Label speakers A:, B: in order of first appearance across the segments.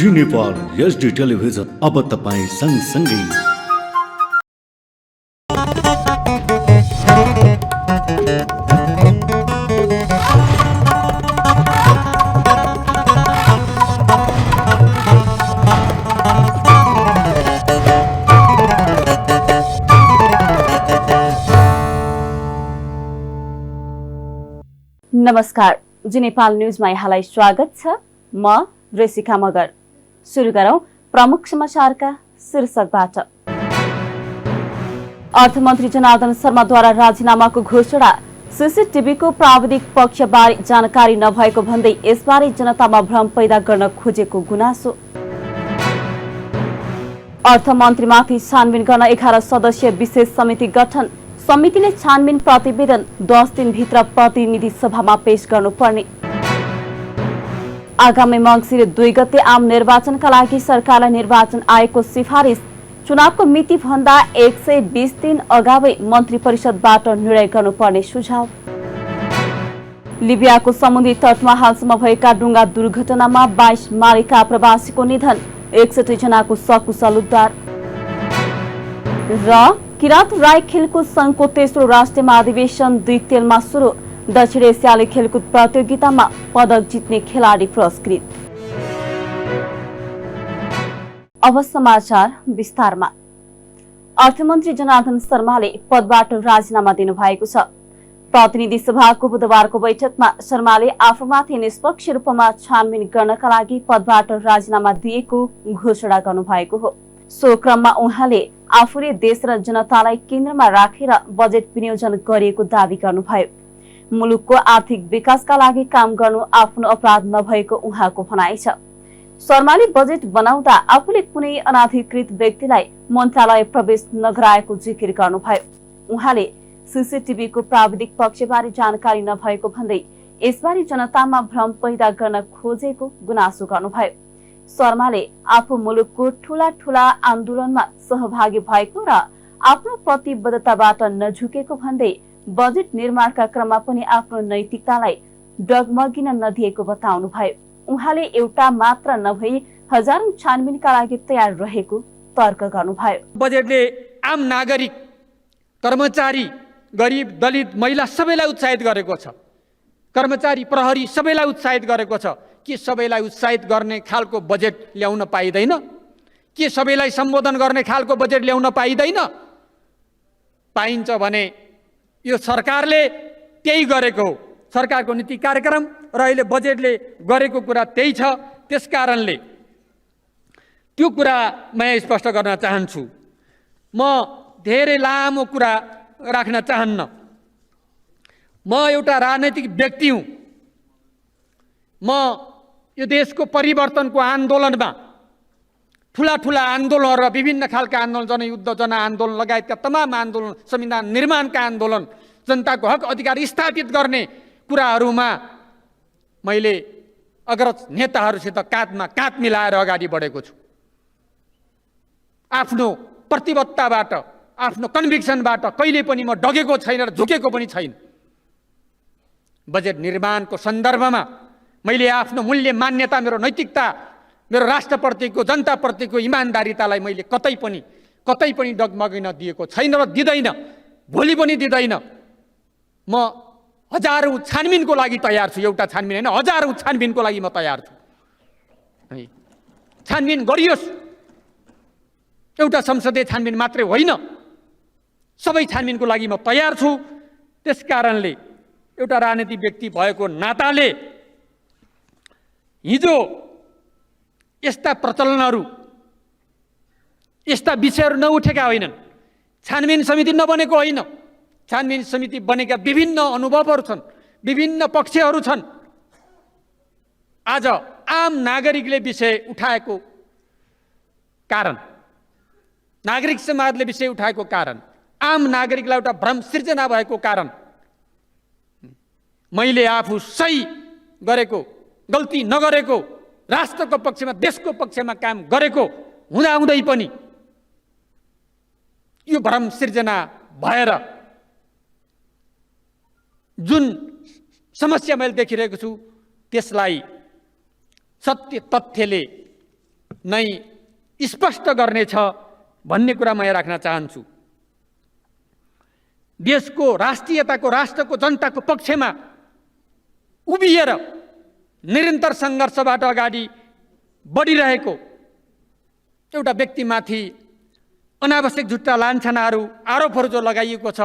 A: जी Nepal HD television अब तपाईं सँगसँगै।
B: नमस्कार, जी नेपाल न्यूजमा यहाँलाई स्वागत छ। म रेसिका मगर। सुरु गरौं प्रमुख समाचारका शीर्षकबाट। अर्थमन्त्री जनार्दन शर्माद्वारा राजीनामाको घोषणा। सीसीटीभीको प्राविधिक पक्षबारे जानकारी नभएको भन्दै यसबारे जनतामा भ्रम पैदा गर्न खोजेको गुनासो। अर्थमन्त्रीमाथि छानबिन गर्न 11 सदस्यीय विशेष समिति गठन। समितिले छानबिन प्रतिवेदन 10 दिनभित्र प्रतिनिधि सभामा पेश गर्नुपर्ने। आगामी मङ्सिर 2 गते आम निर्वाचनका लागि सरकारलाई निर्वाचन आयोगको सिफारिस। चुनावको मिति भन्दा 120 दिन अगावै मन्त्री परिषदबाट निर्णय गर्नुपर्ने सुझाव। लिबियाको समुद्री तटमा हालसम्म भएका डुङ्गा दुर्घटनामा 22 मारेका प्रवासीको निधन, 61 जनाको सकुशल उद्धार। र किरात राई खेलकुद संघको तेस्रो राष्ट्रिय महाधिवेशन 2 तेलमा सुरु। दक्षिण एसियाली खेलकुद प्रतियोगितामा पदक जित्ने खेलाडी पुरस्कृत। अब समाचार विस्तारमा। अर्थमन्त्री जनार्दन शर्माले पदबाट राजीनामा दिनुभएको छ। प्रतिनिधि सभाको बुधबारको बैठकमा शर्माले आफूमाथि निष्पक्ष रूपमा छानबिन गर्नका लागि पदबाट राजीनामा दिएको घोषणा गर्नुभएको हो। सो क्रममा उहाँले आफूले देश र जनतालाई केन्द्रमा राखेर बजेट विनियोजन गरिएको दावी गर्नुभयो। मुलुकको आर्थिक विकासका लागि काम गर्नु आफ्नो अपराध नभएको उहाँको भनाइ छ। शर्माले बजेट बनाउँदा आफूले कुनै अनाधिकृत व्यक्तिलाई मन्त्रालय प्रवेश नगराएको जिकिर गर्नुभयो। उहाँले सीसीटीभीको प्राविधिक पक्षबारे जानकारी नभएको भन्दै यसबारे जनतामा भ्रम पैदा गर्न खोजेको गुनासो गर्नुभयो। शर्माले आफू मुलुकको ठूला आन्दोलनमा सहभागी भएको र आफ्नो प्रतिबद्धताबाट नझुकेको भन्दै बजेट निर्माणका क्रममा पनि आफ्नो नैतिकतालाई डगमगिन नदिएको बताउनुभयो। उहाँले एउटा मात्र नभई हजारौं छानबिनका लागि तयार रहेको तर्क गर्नुभयो।
C: बजेटले आम नागरिक, कर्मचारी, गरिब, दलित, महिला सबैलाई उत्साहित गरेको छ। कर्मचारी, प्रहरी सबैलाई उत्साहित गरेको छ। के सबैलाई उत्साहित गर्ने खालको बजेट ल्याउन पाइँदैन? के सबैलाई सम्बोधन गर्ने खालको बजेट ल्याउन पाइँदैन? पाइन्छ भने यो सरकारले त्यही गरेको हो। सरकारको नीति कार्यक्रम र अहिले बजेटले गरेको कुरा त्यही छ। त्यसकारणले त्यो कुरा म स्पष्ट गर्न चाहन्छु। म धेरै लामो कुरा राख्न चाहन्न। म एउटा राजनैतिक व्यक्ति हुँ। म यो देशको परिवर्तनको आन्दोलनमा ठुला आन्दोलनहरू, विभिन्न खालका आन्दोलन, जनयुद्ध, जनआन्दोलन लगायतका तमाम आन्दोलन, संविधान निर्माणका आन्दोलन, जनताको हक अधिकार स्थापित गर्ने कुराहरूमा मैले अग्रज नेताहरूसित काँधमा काँध मिलाएर अगाडि बढेको छु। आफ्नो प्रतिबद्धताबाट, आफ्नो कन्भिक्सनबाट कहिले पनि म डगेको छैन र झुकेको पनि छैन। बजेट निर्माणको सन्दर्भमा मैले आफ्नो मूल्य मान्यता, मेरो नैतिकता, मेरो राष्ट्रप्रतिको, जनताप्रतिको इमान्दारितालाई मैले कतै पनि डगमगिन दिएको छैन र दिँदैन, भोलि पनि दिँदैन। म हजारौं छानबिनको लागि तयार छु। एउटा छानबिन होइन, हजारौं छानबिनको लागि म तयार छु। छानबिन गरियोस्। एउटा संसदीय छानबिन मात्रै होइन, सबै छानबिनको लागि म तयार छु। त्यसकारणले एउटा राजनीतिक व्यक्ति भएको नाताले हिजो यस्ता प्रचलनहरू, यस्ता विषयहरू नउठेका होइनन्। छानबिन समिति नबनेको होइन। छानबिन समिति बनेका विभिन्न अनुभवहरू छन्, विभिन्न पक्षहरू छन्। आज आम नागरिकले विषय उठाएको कारण, नागरिक समाजले विषय उठाएको कारण, आम नागरिकलाई एउटा भ्रम सिर्जना भएको कारण मैले आफू सही गरेको, गल्ती नगरेको, राष्ट्रको पक्षमा, देशको पक्षमा काम गरेको हुँदाहुँदै पनि यो भ्रम सिर्जना भएर जुन समस्या मैले देखिरहेको छु त्यसलाई सत्य तथ्यले नै स्पष्ट गर्नेछ भन्ने कुरा म यहाँ राख्न चाहन्छु। देशको राष्ट्रियताको, राष्ट्रको, जनताको पक्षमा उभिएर निरन्तर सङ्घर्षबाट अगाडि बढिरहेको एउटा व्यक्तिमाथि अनावश्यक झुट्टा लान्छनाहरू, आरोपहरू जो लगाइएको छ,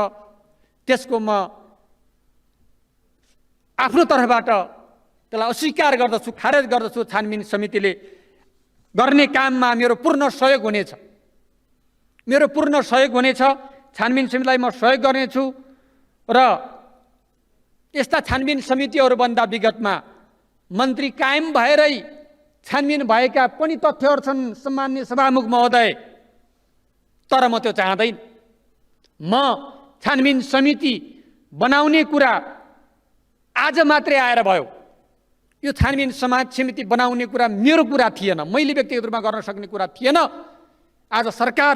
C: त्यसको म आफ्नो तर्फबाट त्यसलाई अस्वीकार गर्दछु, खारेज गर्दछु। छानबिन समितिले गर्ने काममा मेरो पूर्ण सहयोग हुनेछ, मेरो पूर्ण सहयोग हुनेछ। छानबिन समितिलाई म सहयोग गर्नेछु र यस्ता छानबिन समितिहरूभन्दा विगतमा मन्त्री कायम भएरै छानबिन भएका पनि तथ्यहरू छन् सम्माननीय सभामुख महोदय, तर म त्यो चाहँदैन। म छानबिन समिति बनाउने कुरा आज मात्रै आएर भयो। यो छानबिन समिति बनाउने कुरा मेरो कुरा थिएन, मैले व्यक्तिगत रूपमा गर्न सक्ने कुरा थिएन। आज सरकार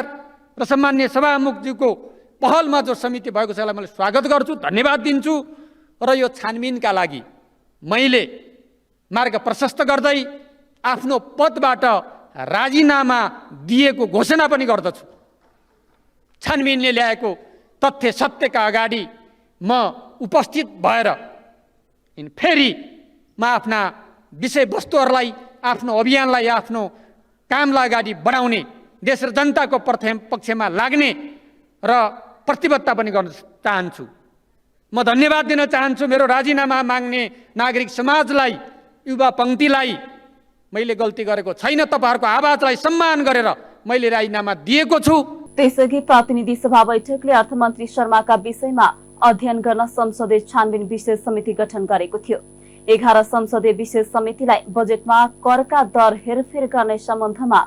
C: र सम्माननीय सभामुखज्यूको पहलमा जो समिति भएको छ यसलाई मैले स्वागत गर्छु, धन्यवाद दिन्छु। र यो छानबिनका लागि मैले मार्ग प्रशस्त गर्दै आफ्नो पदबाट राजीनामा दिएको घोषणा पनि गर्दछु। छानबिनले ल्याएको तथ्य सत्यका अगाडि म उपस्थित भएर फेरि म आफ्ना विषयवस्तुहरूलाई, आफ्नो अभियानलाई, आफ्नो कामलाई अगाडि बढाउने, देश र जनताको पक्षमा लाग्ने र प्रतिबद्धता पनि गर्न चाहन्छु। म धन्यवाद दिन चाहन्छु मेरो राजीनामा माग्ने नागरिक समाजलाई, युवा पङ्क्तिलाई। मैले गल्ती गरेको छैन, तपाईँहरूको आवाजलाई सम्मान गरेर मैले राजीनामा दिएको छु।
B: त्यसअघि प्रतिनिधि सभा बैठकले अर्थमन्त्री शर्माका विषयमा अध्ययन गर्न संसदीय छानबिन विशेष समिति गठन गरेको थियो। 11 संसदीय विशेष समितिलाई बजेटमा करका दर हेरफेर गर्ने सम्बन्धमा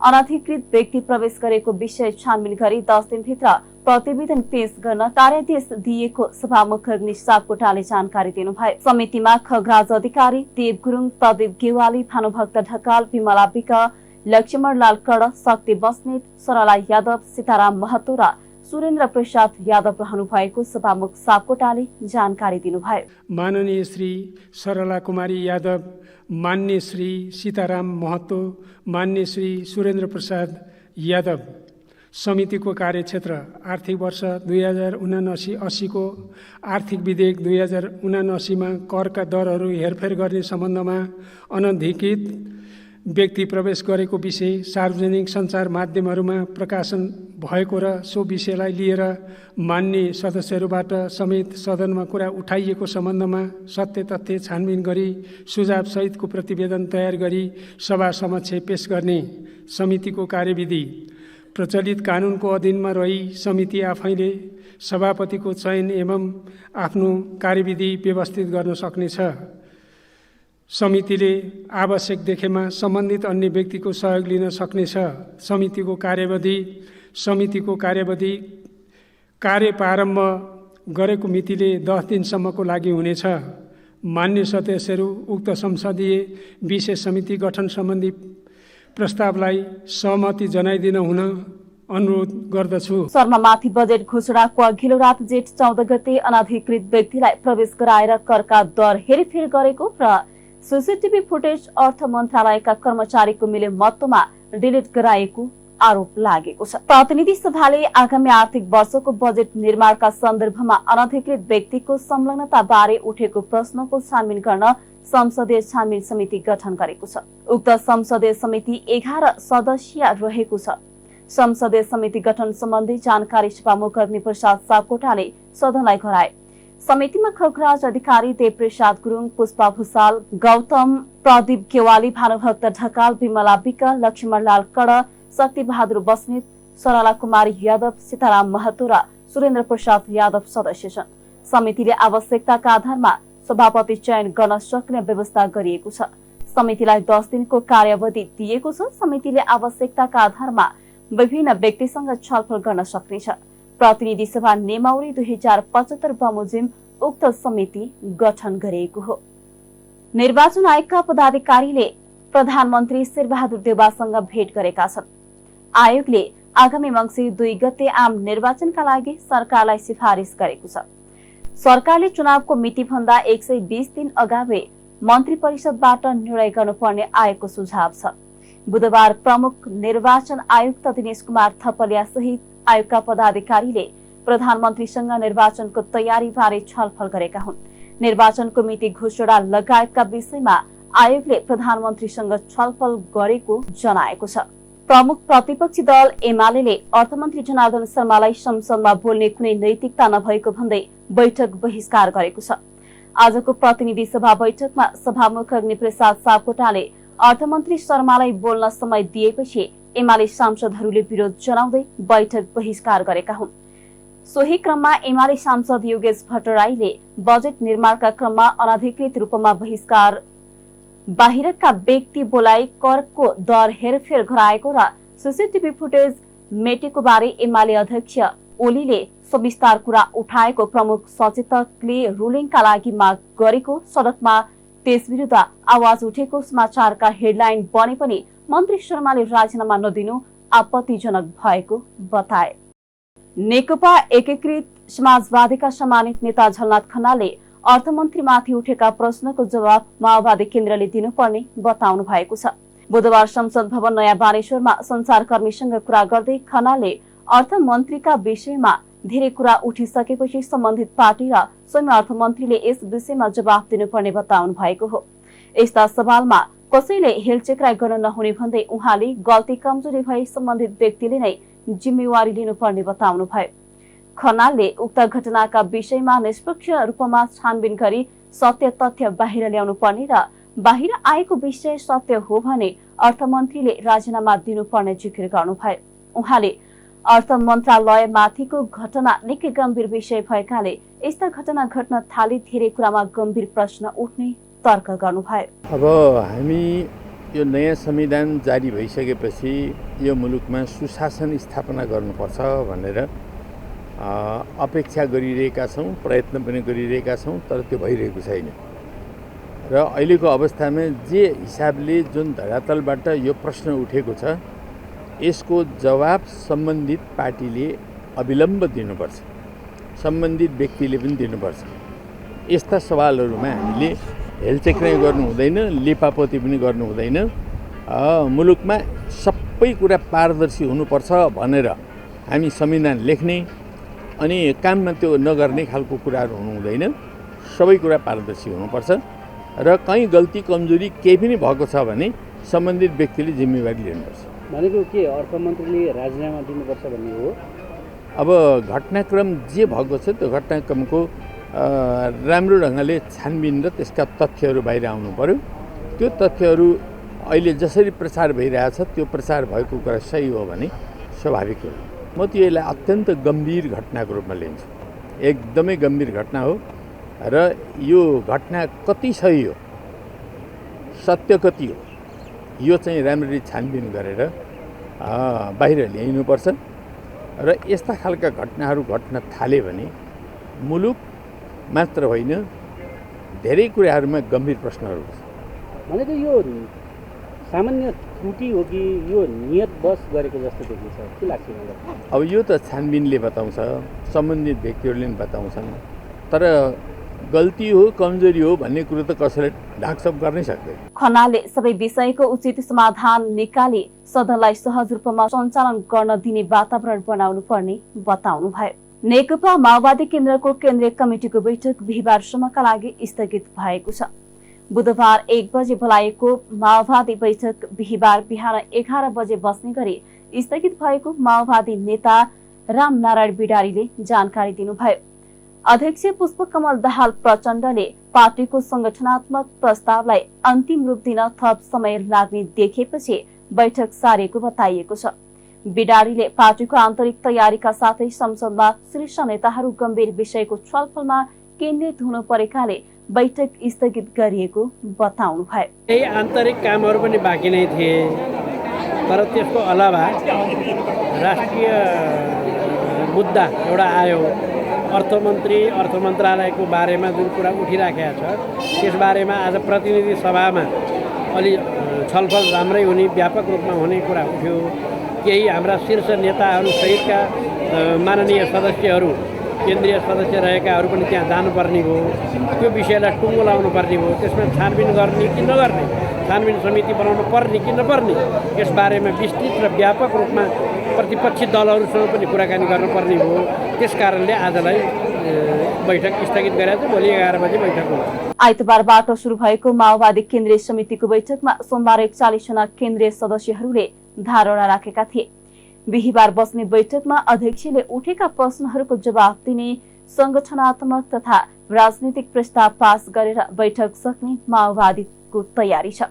B: अनधिकृत व्यक्ति प्रवेश गरेको विषय छानबिन गरी 10 दिनभित्र प्रतिवेदन पेश गर्न कार्यादेश दिएको सभामुख अग्नि सापकोटाले जानकारी दिनुभयो। समितिमा खगराज अधिकारी, देव गुरुङ, प्रदीप गेवाली, भानुभक्त ढकाल, विमला विक, लक्ष्मण लाल कड, शक्ति बस्नेत, सरला यादव, सीताराम महतो र सुरेन्द्र प्रसाद यादव रहनु भएको सभामुख सापकोटाले जानकारी दिनुभयो।
D: माननीय श्री सरला कुमारी यादव, मान्य श्री सीताराम महतो, मान्य श्री सुरेन्द्र प्रसाद यादव समितिको कार्यक्षेत्र आर्थिक वर्ष 2079-80 को आर्थिक विधेयक 2079 मा करका दरहरू हेरफेर गर्ने सम्बन्धमा अनधिकृत व्यक्ति प्रवेश गरेको विषय सार्वजनिक सञ्चार माध्यमहरूमा प्रकाशन भएको र सो विषयलाई लिएर मान्य सदस्यहरूबाट समेत सदनमा कुरा उठाइएको सम्बन्धमा सत्य तथ्य छानबिन गरी सुझाव सहितको प्रतिवेदन तयार गरी सभा समक्ष पेश गर्ने समितिको कार्यविधि प्रचलित कानुनको अधीनमा रही समिति आफैले सभापतिको चयन एवं आफ्नो कार्यविधि व्यवस्थित गर्न सक्नेछ। समितिले आवश्यक देखेमा सम्बन्धित अन्य व्यक्तिको सहयोग लिन सक्नेछ। समितिको कार्यविधि कार्य प्रारम्भ गरेको मितिले 10 दिनसम्मको लागि हुनेछ। मान्य सदस्यहरू उक्त संसदीय विशेष समिति गठन सम्बन्धी प्रस्तावलाई सहमति जनाइदिन हुन अनुरोध गर्दछु।
B: शर्मामाथि बजेट घोषणाको अघिल्लो रात जेठ 14 गते अनधिकृत व्यक्तिलाई प्रवेश गराएर करका दर हेरफेर गरेको र सीसीटीभी फुटेज अर्थ मन्त्रालयका कर्मचारीको मिलेमत्तोमा डिलिट गराएको आरोप लागेको छ। प्रतिनिधि सभाले आगामी आर्थिक वर्षको बजेट निर्माणका सन्दर्भमा अनधिकृत व्यक्तिको संलग्नता बारे उठेको प्रश्नको छानबिन गर्न संसदीय छानबिन समिति गठन गरेको छ। उक्त संसदीय समिति 11 सदस्यीय रहेको छ। संसदीय समिति गठन सम्बन्धी जानकारी सभामुख अग्निप्रसाद सापकोटाले सदनलाई गराए। समितिमा खगराज अधिकारी, देवप्रसाद गुरुङ, पुष्पा भूषाल, गौतम, प्रदीप गेवाली, भानुभक्त ढकाल, विमला विक, लक्ष्मण लाल कड, शक्ति बहादुर बस्नेत, सरला कुमारी यादव, सीताराम महतो र सुरेन्द्र प्रसाद यादव सदस्य छन्। समितिले आवश्यकताका आधारमा सभापति चयन गर्न सक्ने व्यवस्था गरिएको छ। समितिलाई 10 दिनको कार्यावधि दिएको छ। समितिले आवश्यकताका आधारमा विभिन्न व्यक्तिसँग छलफल गर्न सक्नेछ। प्रतिनिधि सभा नियमावली 2075 बमोजिम उक्त समिति गठन गरिएको हो। निर्वाचन आयोगका पदाधिकारीले प्रधानमन्त्री शेरबहादुर देउवासँग भेट गरेका छन्। आयोगले आगामी मङ्सिर 2 गते आम निर्वाचनका लागि सरकारलाई सिफारिस गरेको छ। सरकारले चुनावको मितिभन्दा 120 दिन अगावै मन्त्री परिषदबाट निर्णय गर्नुपर्ने आयोगको सुझाव छ। बुधबार प्रमुख निर्वाचन आयुक्त दिनेश कुमार थपलिया सहित आयोगका पदाधिकारीले प्रधानमन्त्रीसँग निर्वाचनको तयारीबारे छलफल गरेका हुन्। निर्वाचनको मिति घोषणा लगायतका विषयमा आयोगले प्रधानमन्त्रीसँग छलफल गरेको जनाएको छ। प्रमुख प्रतिपक्षी दल एमाले अर्थमन्त्री जनार्दन शर्मालाई संसदमा बोल्ने कुनै नैतिकता नभएको भन्दै बैठक बहिष्कार गरेको छ। आजको प्रतिनिधि सभा बैठकमा सभामुख अग्निप्रसाद सापकोटाले अर्थमन्त्री शर्मालाई बोल्न समय दिएपछि एमाले सांसदहरूले विरोध जनाउँदै बैठक बहिष्कार गरेका हुन्। सोही क्रममा एमाले सांसद योगेश भट्टराईले बजेट निर्माणका क्रममा अनधिकृत रूपमा बहिष्कार, बाहिरका व्यक्ति बोलाइ करको दर हेरफेर गराएको र सीसीटीभी फुटेज मेटेको बारे एमाले अध्यक्ष ओलीले सविस्तार कुरा उठाएको प्रमुख सचेतकले रुलिङका लागि माग गरेको, सडकमा त्यस विरुद्ध आवाज उठेको समाचारका हेडलाइन बने पनि मन्त्री शर्माले राजीनामा नदिनु आपत्तिजनक भएको बताए। नेकपा एकीकृत समाजवादीका सम्मानित नेता झलनाथ खनालले अर्थमन्त्रीमाथि उठेका प्रश्नको जवाब माओवादी केन्द्रले दिनुपर्ने बताउनु भएको छ। बुधबार संसद भवन नयाँ बानेश्वरमा संचारकर्मीसँग कुरा गर्दै खनालले अर्थमन्त्रीका विषयमा धेरै कुरा उठिसकेपछि सम्बन्धित पार्टी र स्वयं अर्थमन्त्रीले यस विषयमा जवाब दिनुपर्ने बताउनु भएको हो। यस्ता सवालमा कसैले हेलचेक्राइ गर्न नहुने भन्दै उहाँले गल्ती कमजोरी भई सम्बन्धित व्यक्तिले नै जिम्मेवारी लिनुपर्ने बताउनु भयो। खनालले उक्त घटनाका विषयमा निष्पक्ष रूपमा छानबिन गरी सत्य तथ्य बाहिर ल्याउनु पर्ने र बाहिर आएको विषय सत्य हो भने अर्थमन्त्रीले राजीनामा दिनुपर्ने जिकिर गर्नुभयो। उहाँले अर्थ मन्त्रालयमाथिको घटना निकै गम्भीर विषय भएकाले यस्ता घटना घट्न थाले धेरै कुरामा गम्भीर प्रश्न उठ्ने तर्क गर्नुभयो।
E: अब हामी यो नयाँ संविधान जारी भइसकेपछि यो मुलुकमा सुशासन स्थापना गर्नुपर्छ भनेर अपेक्षा गरिरहेका छौँ, प्रयत्न पनि गरिरहेका छौँ, तर त्यो भइरहेको छैन। र अहिलेको अवस्थामा जे हिसाबले जुन धरातलबाट यो प्रश्न उठेको छ यसको जवाब सम्बन्धित पार्टीले अविलम्ब दिनुपर्छ, सम्बन्धित व्यक्तिले पनि दिनुपर्छ। यस्ता सवालहरूमा हामीले हेलचेक्राइ गर्नु हुँदैन, लिपापोती पनि गर्नु हुँदैन। मुलुकमा सबै कुरा पारदर्शी हुनुपर्छ भनेर हामी संविधान लेख्ने अनि काममा त्यो नगर्ने खालको कुराहरू हुनु हुँदैन। सबै कुरा पारदर्शी हुनुपर्छ र कहीँ गल्ती कमजोरी केही पनि भएको छ भने सम्बन्धित व्यक्तिले जिम्मेवारी लिनुपर्छ।
F: भनेको के अर्थमन्त्रीले राजीनामा दिनुपर्छ भन्ने हो?
E: अब घटनाक्रम जे भएको छ त्यो घटनाक्रमको राम्रो ढङ्गले छानबिन र त्यसका तथ्यहरू बाहिर आउनु पर्यो। त्यो तथ्यहरू अहिले जसरी प्रचार भइरहेछ त्यो प्रचार भएको कुरा सही हो भने स्वाभाविक हो। म त्यो यसलाई अत्यन्त गम्भीर घटनाको रूपमा लिन्छु। एकदमै गम्भीर घटना हो र यो घटना कति सही हो, सत्य कति हो, यो चाहिँ राम्ररी छानबिन गरेर बाहिर ल्याइनुपर्छ। र यस्ता खालका घटनाहरू घट्न थाले भने मुलुक मात्र होइन धेरै कुराहरूमा गम्भीर प्रश्नहरू छ।
F: भनेको यो सामान्य त्रुटि हो कि यो नियतवश गरेको जस्तो देखिन्छ, के लाग्छ मलाई?
E: अब यो त छानबिनले बताउँछ, सम्बन्धित व्यक्तिहरूले पनि बताउँछन्, तर गल्ती हो कमजोरी हो भन्ने कुरो त कसैले ढाकछोप गर्नै सक्दैन।
B: खनालले सबै विषयको उचित समाधान निकाली सदनलाई सहज रूपमा सञ्चालन गर्न दिने वातावरण बनाउनु पर्ने बताउनु भयो। नेकपा माओवादी केन्द्रको केन्द्रीय कमिटिको बैठक बिहिबारसम्मका लागि स्थगित भएको छ। बुधबार 1 बजे बोलाएको माओवादी बैठक बिहिबार बिहान 11 बजे बस्ने गरी स्थगित भएको माओवादी नेता रामनारायण बिडारीले जानकारी दिनुभयो। अध्यक्ष पुष्पकमल दाहाल प्रचण्डले पार्टीको संगठनात्मक प्रस्तावलाई अन्तिम रूप दिन थप समय लाग्ने देखेपछि बैठक सारेको बताइएको छ। बिडारीले पार्टीको आन्तरिक तयारीका साथै संसदमा शीर्ष नेताहरू गम्भीर विषयको छलफलमा केन्द्रित हुनु परेकाले बैठक स्थगित गरिएको बताउनु भयो।
F: केही आन्तरिक कामहरू पनि बाँकी नै थिए, तर त्यसको अलावा राष्ट्रिय मुद्दा एउटा आयो। अर्थ मन्त्रालयको बारेमा जुन कुरा उठिराखेको छ त्यसबारेमा आज प्रतिनिधि सभामा अलि छलफल राम्रै हुने, व्यापक रूपमा हुने कुरा उठ्यो। केही हाम्रा शीर्ष नेताहरू सहितका माननीय सदस्यहरू, केन्द्रीय सदस्य रहेकाहरू पनि त्यहाँ जानुपर्ने हो। त्यो विषयलाई टुङ्गो लाउनु पर्ने हो। त्यसमा छानबिन गर्ने कि नगर्ने, छानबिन समिति बनाउनु पर्ने कि नपर्ने यसबारेमा विस्तृत र व्यापक रूपमा प्रतिपक्षी दलहरूसँग पनि कुराकानी गर्नुपर्ने हो। त्यस कारणले आजलाई बैठक स्थगित गरेर भोलि 11 बजे बैठक हुन्छ।
B: आइतबारबाट सुरु भएको माओवादी केन्द्रीय समितिको बैठकमा सोमबार 41 जना केन्द्रीय सदस्यहरूले धारणा राखेका थिए। बिहिबार बस्ने बैठकमा अध्यक्षले उठेका प्रश्नहरूको जवाब दिने संगठनात्मक तथा राजनीतिक प्रस्ताव पास गरेर बैठक सक्ने माओवादीको तयारी छ।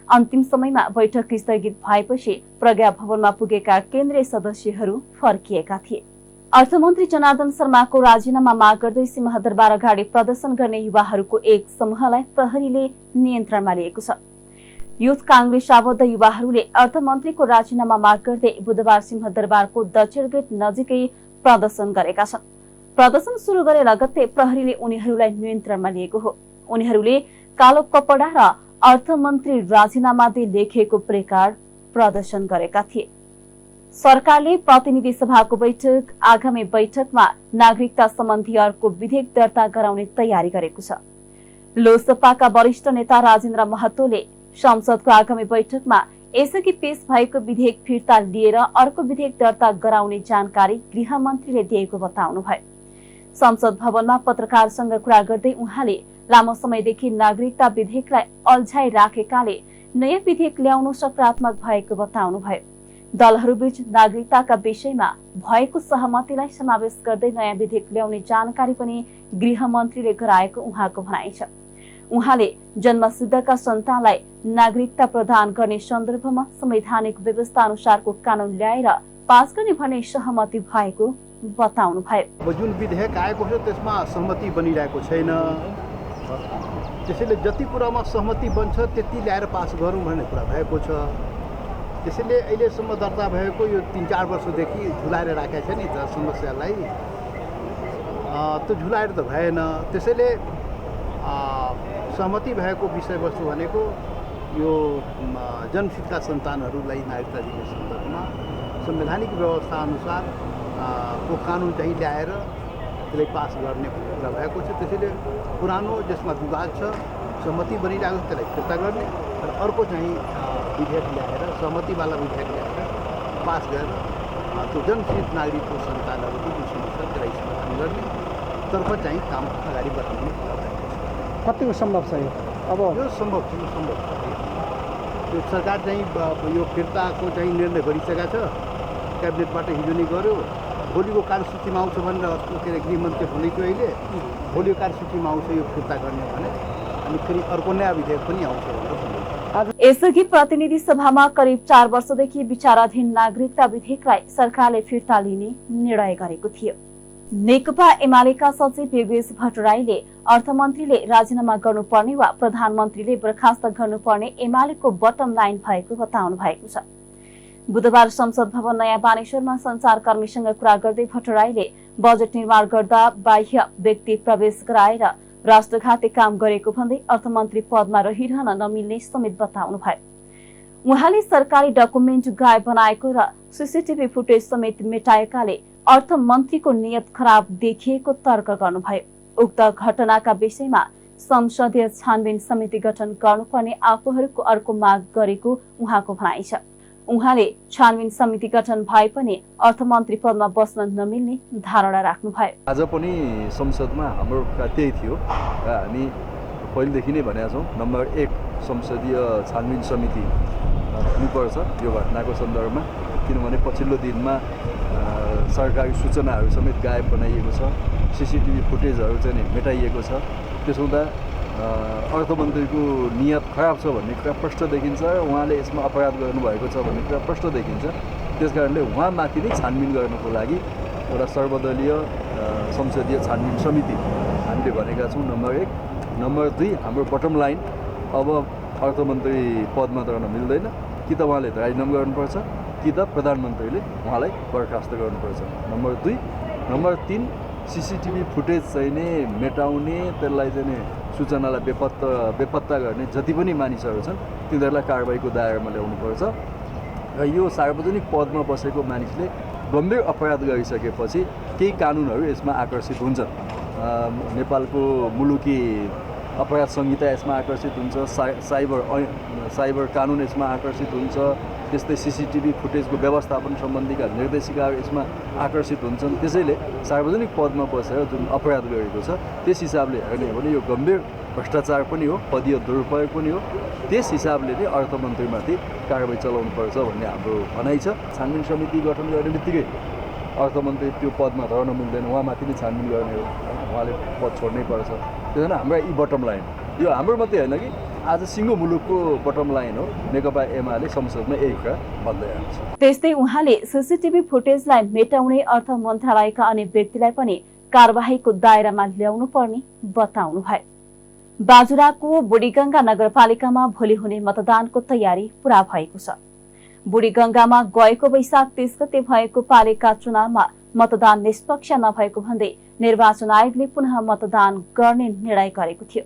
B: अन्तिम समयमा बैठक स्थगित भएपछि प्रज्ञा भवनमा पुगेका केन्द्रीय सदस्यहरू फर्किएका थिए। अर्थमन्त्री जनार्दन शर्माको राजीनामा माग गर्दै सिंहदरबार अगाडि प्रदर्शन गर्ने युवाहरूको एक समूहलाई प्रहरीले नियन्त्रणमा लिएको छ। युथ कांग्रेस आबद्ध युवाहरूले अर्थमन्त्रीको राजीनामा माग गर्दै बुधबार सिंहदरबारको दक्षिण गेट नजिकै प्रदर्शन गरेका छन्। प्रदर्शन सुरु गरे लगत्तै प्रहरीले उनीहरूलाई नियन्त्रणमा लिएको हो। उनीहरूले कालो कपडा र अर्थमन्त्री राजीनामा दे लेखेको प्लेकार्ड प्रदर्शन गरेका थिए। सरकारले प्रतिनिधि सभाको बैठक आगामी बैठकमा नागरिकता सम्बन्धी अर्को विधेयक दर्ता गराउने तयारी गरेको छ। लोकसभाका वरिष्ठ नेता राजेन्द्र महतोले संसदको आगामी बैठकमा यसअघि पेश भएको विधेयक फिर्ता लिएर अर्को विधेयक दर्ता गराउने जानकारी गृहमन्त्रीले दिएको बताउनुभयो। संसद भवनमा पत्रकारसँग कुरा गर्दै उहाँले लामो समयदेखि नागरिकता विधेयकलाई अल्झाइराखेकाले नयाँ विधेयक ल्याउनु सकारात्मक भएको बताउनुभयो। दलहरूबीच नागरिकताका विषयमा भएको सहमतिलाई समावेश गर्दै नयाँ विधेयक ल्याउने जानकारी पनि गृहमन्त्रीले गराएको उहाँको भनाइ छ। उहाँले जन्मसिद्धका सन्तानलाई नागरिकता प्रदान गर्ने सन्दर्भमा संवैधानिक व्यवस्था अनुसारको कानून ल्याएर पास गर्ने भन्ने सहमति भएको बताउनुभयो।
G: जुन विधेयक आएको छ त्यसमा सहमति बनिरहेको छैन। त्यसैले जति कुरामा सहमति बन्छ त्यति ल्याएर पास गरौँ भन्ने कुरा भएको छ। त्यसैले अहिलेसम्म दर्ता भएको यो 3-4 वर्षदेखि झुलाएर राखेको छ नि त समस्यालाई, त्यो झुलाएर त भएन। त्यसैले सहमति भएको विषयवस्तु भनेको यो जन्मसिद्धका सन्तानहरूलाई नागरिकता दिने सन्दर्भमा संवैधानिक व्यवस्था अनुसार को कानुन चाहिँ ल्याएर त्यसलाई पास गर्ने कुरा भएको छ। त्यसैले पुरानो जसमा विवाद छ सहमति बनिरहेको छ त्यसलाई फिर्ता गर्ने र अर्को चाहिँ विधेयक ल्याएर सहमतिवाला विधेयक ल्याएर पास गरेर त्यो जन्मसिद्ध नागरिकको सन्तानहरूको जुन समस्या त्यसलाई समाधान गर्ने तर्फ चाहिँ काम अगाडि बढाउने कुरा भएको छ।
H: कतिको सम्भव छ अब
G: यो सम्भव छ, यो सम्भव छ। यो सरकार चाहिँ यो फिर्ताको चाहिँ निर्णय गरिसकेका छ। क्याबिनेटबाट हिजो नै गर्यो। भोलिको कार्यसूचीमा आउँछ भनेर के अरे गृहमन्त्री भनेको अहिले भोलिको कार्यसूचीमा आउँछ यो फिर्ता गर्ने भने, अनि फेरि अर्को नयाँ विधेयक पनि आउँछ भनेर।
B: यसअघि प्रतिनिधि सभामा करिब 4 वर्षदेखि विचाराधीन नागरिकता विधेयकलाई सरकारले फिर्ता लिने निर्णय गरेको थियो। नेकपा एमालेका सचिव योगेश भट्टराईले अर्थमन्त्रीले राजीनामा गर्नुपर्ने वा प्रधानमन्त्रीले बर्खास्त गर्नुपर्ने एमालेको बटम लाइन भएको बताउनु भएको छ। बुधबार संसद भवन नयाँ बानेश्वरमा सञ्चारकर्मीसँग कुरा गर्दै भट्टराईले बजेट निर्माण गर्दा बाह्य व्यक्ति प्रवेश गराएर राष्ट्रघाती काम गरेको भन्दै अर्थमन्त्री पदमा रहिरहन नमिल्ने समेत बताउनु भयो। उहाँले सरकारी डकुमेन्ट गायब बनाएको र सीसीटीभी फुटेज समेत मेटाएकाले अर्थमन्त्रीको नियत खराब देखिएको तर्क गर्नुभयो। उक्त घटनाका विषयमा संसदीय छानबिन समिति गठन गर्नुपर्ने आफूहरूको अर्को माग गरेको उहाँको भनाइ छ। उहाँले छानबिन समिति गठन भए पनि अर्थमन्त्री पदमा बस्न नमिल्ने धारणा राख्नुभयो।
I: आज पनि संसदमा हाम्रो त्यही थियो। हामी पहिलेदेखि नै भनेका छौँ नम्बर 1 संसदीय छानबिन समिति हुनुपर्छ यो घटनाको सन्दर्भमा, किनभने पछिल्लो दिनमा सरकारी सूचनाहरू समेत गायब बनाइएको छ, सीसीटीभी फुटेजहरू चाहिँ मेटाइएको छ। त्यसो हुँदा अर्थमन्त्रीको नियत खराब छ भन्ने कुरा प्रष्ट देखिन्छ र उहाँले यसमा अपराध गर्नुभएको छ भन्ने कुरा प्रष्ट देखिन्छ। त्यसकारणले उहाँमाथि नै छानबिन गर्नको लागि एउटा सर्वदलीय संसदीय छानबिन समिति हामीले भनेका छौँ नम्बर 1। नम्बर 2 हाम्रो बटम लाइन अब अर्थमन्त्री पदमा रहन मिल्दैन। कि त उहाँले राजीनामा गर्नुपर्छ कि त प्रधानमन्त्रीले उहाँलाई बर्खास्त गर्नुपर्छ। नम्बर 2। नम्बर 3 सीसीटीभी फुटेज चाहिँ नै मेटाउने, त्यसलाई चाहिँ नै सूचनालाई बेपत्ता गर्ने जति पनि मानिसहरू छन् तिनीहरूलाई कारबाहीको दायरामा ल्याउनुपर्छ। र यो सार्वजनिक पदमा बसेको मानिसले गम्भीर अपराध गरिसकेपछि केही कानुनहरू यसमा आकर्षित हुन्छ। नेपालको मुलुकी अपराध संहिता यसमा आकर्षित हुन्छ, साइबर कानुन यसमा आकर्षित हुन्छ, त्यस्तै CCTV फुटेजको व्यवस्थापन सम्बन्धीका निर्देशिकाहरू यसमा आकर्षित हुन्छन्। त्यसैले सार्वजनिक पदमा बसेर जुन अपराध गरेको छ त्यस हिसाबले हेर्ने हो भने यो गम्भीर भ्रष्टाचार पनि हो, पदीय दुरुपयोग पनि हो। त्यस हिसाबले नै अर्थमन्त्रीमाथि कारबाही चलाउनुपर्छ भन्ने हाम्रो भनाइ छ। छानबिन समिति गठन गर्ने बित्तिकै अर्थमन्त्री त्यो पदमा रहन मिल्दैन, उहाँमाथि नै छानबिन गर्ने हो, उहाँले पद छोड्नै पर्छ। त्यसो भने हाम्रो यी बटम लाइन यो हाम्रो मात्रै होइन कि आज सिङ्गो मुलुकको बटम लाइन हो। नेकपा एमाले संसदमा यही कुरा भन्दै आउँछ।
B: त्यस्तै उहाँले CCTV फुटेजलाई मेटाउने अर्थ मन्त्रालयका अन्य व्यक्तिलाई पनि कारबाहीको दायरामा ल्याउनु पर्ने बताउनु भयो। बाजुराको बुढीगंगा नगरपालिकामा भोलि हुने मतदानको तयारी पूरा भएको छ। बुढीगंगामा गएको वैशाख 30 गते भएको पालिका चुनावमा मतदान निष्पक्ष नभएको भन्दै निर्वाचन आयोगले पुनः मतदान गर्ने निर्णय गरेको थियो।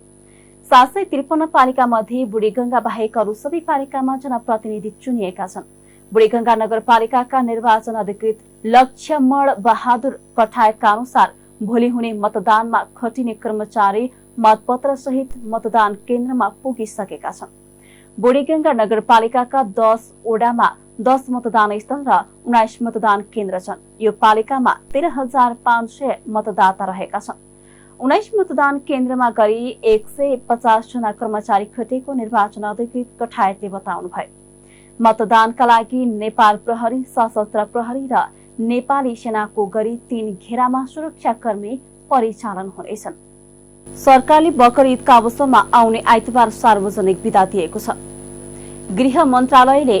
B: 753 पालिका मध्ये बुढीगंगा बाहेक अरू सबै पालिकामा जनप्रतिनिधि चुनिएका छन्। बुढीगंगा नगरपालिकाका निर्वाचन अधिकृत लक्ष्मण बहादुर पठायतका अनुसार भोलि हुने मतदानमा खटिने कर्मचारी मतपत्र सहित मतदान केन्द्रमा पुगिसकेका छन्। बुढीगंगा नगरपालिकाका 10 वडामा 10 मतदान स्थल र 19 मतदान केन्द्र छन्। यो पालिकामा 13,500 मतदाता रहेका छन्। 19 मतदान केन्द्रमा गरी 150 जना कर्मचारी खटेको निर्वाचन अधिकृत कठायतले बताउनु भयो। मतदानका लागि नेपाल प्रहरी, सशस्त्र प्रहरी र नेपाली सेनाको गरी 3 घेरामा सुरक्षाकर्मी परिचालन हुनेछन्। सरकारले बकर ईदका अवसरमा आउने आइतबार सार्वजनिक बिदा दिएको छ। गृह मन्त्रालयले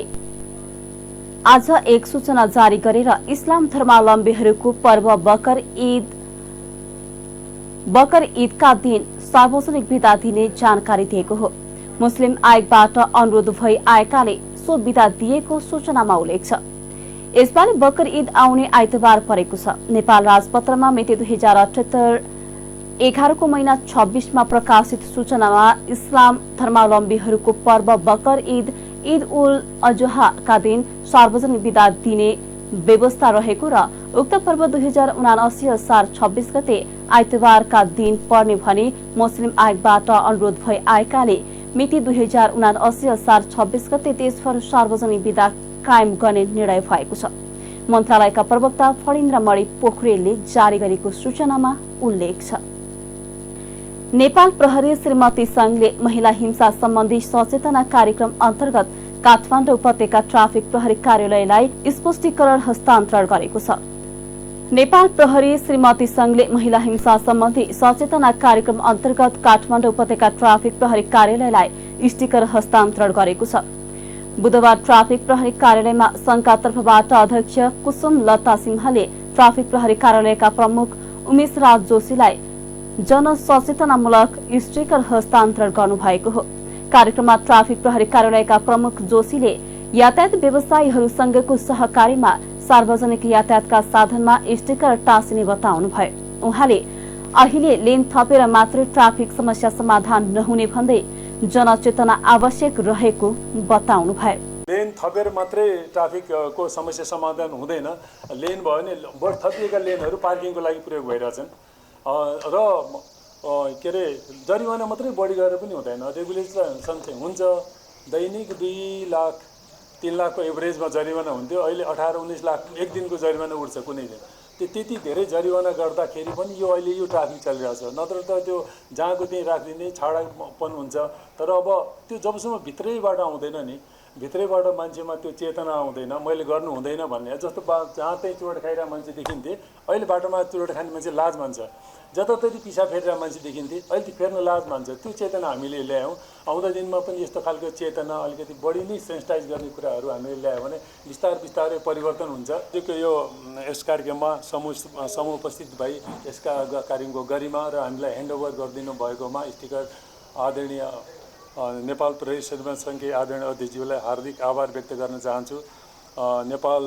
B: आज एक सूचना जारी गरेर इस्लाम धर्मावलम्बीहरूको पर्व बकर ईदका दिन सार्वजनिक बिदा दिने जानकारी दिएको हो। मुस्लिम आयोगबाट अनुरोध भई आएकाले सो बिदा दिएको सूचनामा उल्लेख छ। यसपालि बकर ईद आउने आइतबार परेको छ। नेपाल राजपत्रमा मिति 2078 11 महिना 26 मा प्रकाशित सूचनामा इस्लाम धर्मावलम्बीहरूको पर्व बकर ईद उल अजहा दिन सार्वजनिक बिदा दिने व्यवस्था रहेको र उक्त पर्व 2079 असार 26 गते आइतबारका दिन पर्ने भनी मुस्लिम आयोगबाट अनुरोध भई आएकाले मिति 2079 असार 26 गते देशभर सार्वजनिक बिदा कायम गर्ने निर्णय भएको छ। मन्त्रालयका प्रवक्ता फणिन्द्रमणि पोखरेलले जारी गरेको सूचनामा उल्लेख छ। नेपाल प्रहरी श्रीमती संघले महिला हिंसा सम्बन्धी सचेतना कार्यक्रम अन्तर्गत काठमाडौँ उपत्यका ट्राफिक प्रहरी कार्यालयलाई स्पष्टीकरण हस्तान्तरण गरेको छ। नेपाल प्रहरी श्रीमती संघले महिला हिंसा सम्बन्धी सचेतना कार्यक्रम अन्तर्गत काठमाडौँ उपत्यका ट्राफिक प्रहरी कार्यालयलाई स्टिकर हस्तान्तरण गरेको छ। बुधबार ट्राफिक प्रहरी कार्यालयमा संघका तर्फबाट अध्यक्ष कुसुम लता सिंहले ट्राफिक प्रहरी कार्यालयका प्रमुख उमेश राज जोशीलाई जनसचेतनामूलक स्टिकर हस्तान्तरण गर्नुभएको हो। कार्यक्रममा ट्राफिक प्रहरी कार्यालयका प्रमुख जोशीले यातायात व्यवसायीहरूसँगको सहकारीमा सार्वजनिक यातायातका साधनमा स्टिकर टाँसिने बताउनुभयो। उहाँले अहिले लेन थपेर मात्रै ट्राफिक समस्या समाधान नहुने भन्दै जनचेतना आवश्यक रहेको बताउनुभयो।
J: लेन थपेर मात्रै ट्राफिकको समस्या समाधान हुँदैन। लेन भयो भने बढी थपिएका लेनहरू पार्किङको लागि प्रयोग भइरहेछन् र के अरे जरिवाना मात्रै बढी गरेर पनि हुँदैन। रेगुलेसन चाहिँ हुन्छ, दैनिक 2 लाख 3 लाखको एभरेजमा जरिवाना हुन्थ्यो, अहिले 18-19 लाख एक दिनको जरिवाना उठ्छ कुनै दिन। त्यति धेरै जरिवाना गर्दाखेरि पनि यो अहिले यो ट्राफिक चलिरहेछ। नत्र त त्यो जहाँको त्यहीँ राखिदिने छाडापन हुन्छ। तर अब त्यो जबसम्म भित्रैबाट आउँदैन नि, भित्रैबाट मान्छेमा त्यो चेतना आउँदैन, मैले गर्नु हुँदैन भन्ने। जस्तो जहाँ त्यहीँ चुरोट खाइरहेको मान्छे देखिन्थे, अहिले बाटोमा चुरोट खाने मान्छे लाज मान्छ। जताततै पिसा फेरिरहेको मान्छे देखिन्थे, अहिले त्यो फेर्न लाज मान्छ। त्यो चेतना हामीले ल्यायौँ। आउँदो दिनमा पनि यस्तो खालको चेतना अलिकति बढी नै सेन्सिटाइज गर्ने कुराहरू हामीले ल्यायो भने बिस्तारै परिवर्तन हुन्छ। यो यस कार्यक्रममा समूह उपस्थित भई यसका कार्यक्रमको गरिमा र हामीलाई ह्यान्डओभर गरिदिनु भएकोमा स्टिकर आदरणीय नेपाल प्रहरी श्रीमती सङ्घकी आदरणीय अध्यक्षज्यूलाई हार्दिक आभार व्यक्त गर्न चाहन्छु। नेपाल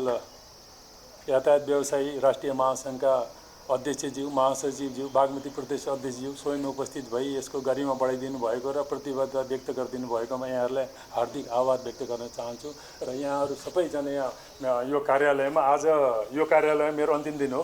J: यातायात व्यवसायी राष्ट्रिय महासङ्घका अध्यक्षज्यू, महासचिवज्यू, बागमती प्रदेश अध्यक्षज्यू स्वयं उपस्थित भई यसको गरिमा बढाइदिनु भएको र प्रतिबद्धता व्यक्त गरिदिनु भएकोमा यहाँहरूलाई हार्दिक आभार व्यक्त गर्न चाहन्छु। र यहाँहरू सबैजना यहाँ यो कार्यालयमा, आज यो कार्यालयमा मेरो अन्तिम दिन हो।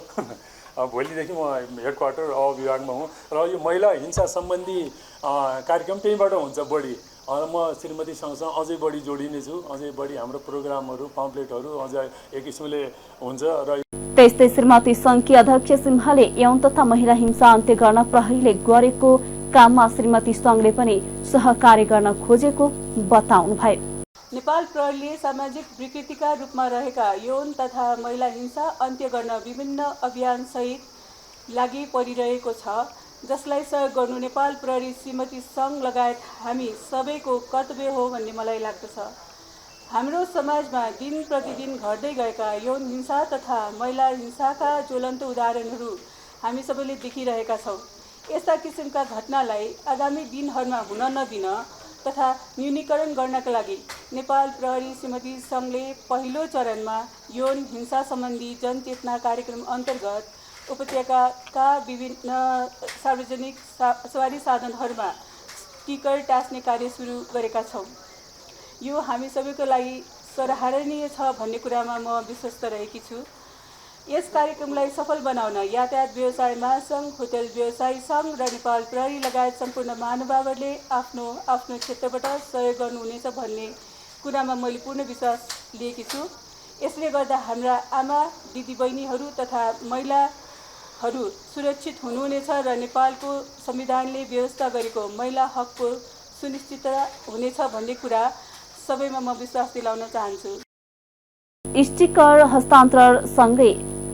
J: भोलिदेखि म हेडक्वार्टर विभागमा हुँ र यो महिला हिंसा सम्बन्धी कार्यक्रम त्यहीँबाट हुन्छ बढी। म श्रीमती सँगसँग अझै बढी जोडिनेछु, अझै बढी हाम्रो प्रोग्रामहरू पम्पलेटहरू अझ एक किसिमले हुन्छ। र
B: त्यस्तै श्रीमती सङ्घकी अध्यक्ष सिंहले यौन तथा महिला हिंसा अन्त्य गर्न प्रहरीले गरेको काममा श्रीमती सङ्घले पनि सहकार्य गर्न खोजेको बताउनुभयो।
K: नेपाल प्रहरीले सामाजिक विकृतिका रूपमा रहेका यौन तथा महिला हिंसा अन्त्य गर्न विभिन्न अभियानसहित लागि परिरहेको छ, जसलाई सहयोग गर्नु नेपाल प्रहरी श्रीमती सङ्घ लगायत हामी सबैको कर्तव्य हो भन्ने मलाई लाग्दछ। हाम्रो समाजमा दिन प्रतिदिन घट्दै गएका यौन हिंसा तथा महिला हिंसाका ज्वलन्त उदाहरणहरू हामी सबैले देखिरहेका छौँ। यस्ता किसिमका घटनालाई आगामी दिनहरूमा हुन नदिन तथा न्यूनीकरण गर्नका लागि नेपाल प्रहरी श्रीमती सङ्घले पहिलो चरणमा यौन हिंसा सम्बन्धी जनचेतना कार्यक्रम अन्तर्गत उपत्यकाका विभिन्न सार्वजनिक सवारी साधनहरूमा स्टिकर टाँस्ने कार्य सुरु गरेका छौँ। यो हामी सबैको लागि सराहनीय छ भन्ने कुरामा म विश्वस्त रहेकी छु। यस कार्यक्रमलाई सफल बनाउन यातायात व्यवसाय महासङ्घ, होटल व्यवसाय सङ्घ र नेपाल प्रहरी लगायत सम्पूर्ण महानुभावहरूले आफ्नो आफ्नो क्षेत्रबाट सहयोग गर्नुहुनेछ भन्ने कुरामा मैले पूर्ण विश्वास लिएकी छु। यसले गर्दा हाम्रा आमा दिदीबहिनीहरू तथा महिलाहरू सुरक्षित हुनुहुनेछ र नेपालको संविधानले व्यवस्था गरेको महिला हकको सुनिश्चितता हुनेछ भन्ने कुरा सबैमा म विश्वास दिलाउन चाहन्छु।
B: स्टिकर हस्तान्तरण सँगै